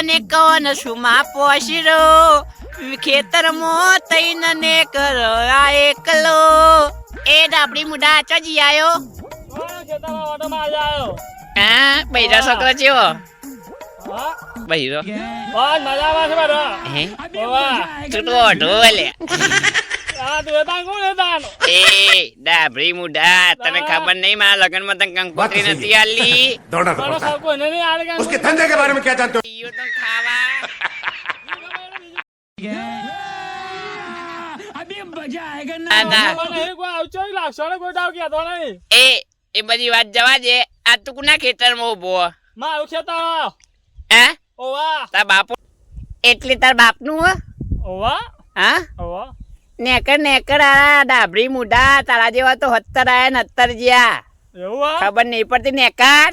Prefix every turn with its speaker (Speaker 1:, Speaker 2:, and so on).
Speaker 1: ને કોણ સુમાં પોશરો ખેતરમાં તઈને ને કર આ એકલો એ ડાબડી મુઢા ચોજી આયો હા બૈરા છોકરો જેવો બૈરો હે છૂટવો ઢોલે એ ડાબડી મુઢા તને ખબર નહીં મારા લગ્નમાં તને કંકોત્રી નથી આલી
Speaker 2: उसके धंधे के बारे में क्या जानते हो
Speaker 1: ઈયો તો ખાવા એ બધી વાત જવા દે આ તું કુના ખેતરમાં ઉભો હે તાર બાપુ એટલે તાર બાપનું હા નેકર આ ડાબડી મુઢા તારા જેવા તો 70 આયા ને 70 જ્યાં ખબર નહીં પડતી નેકર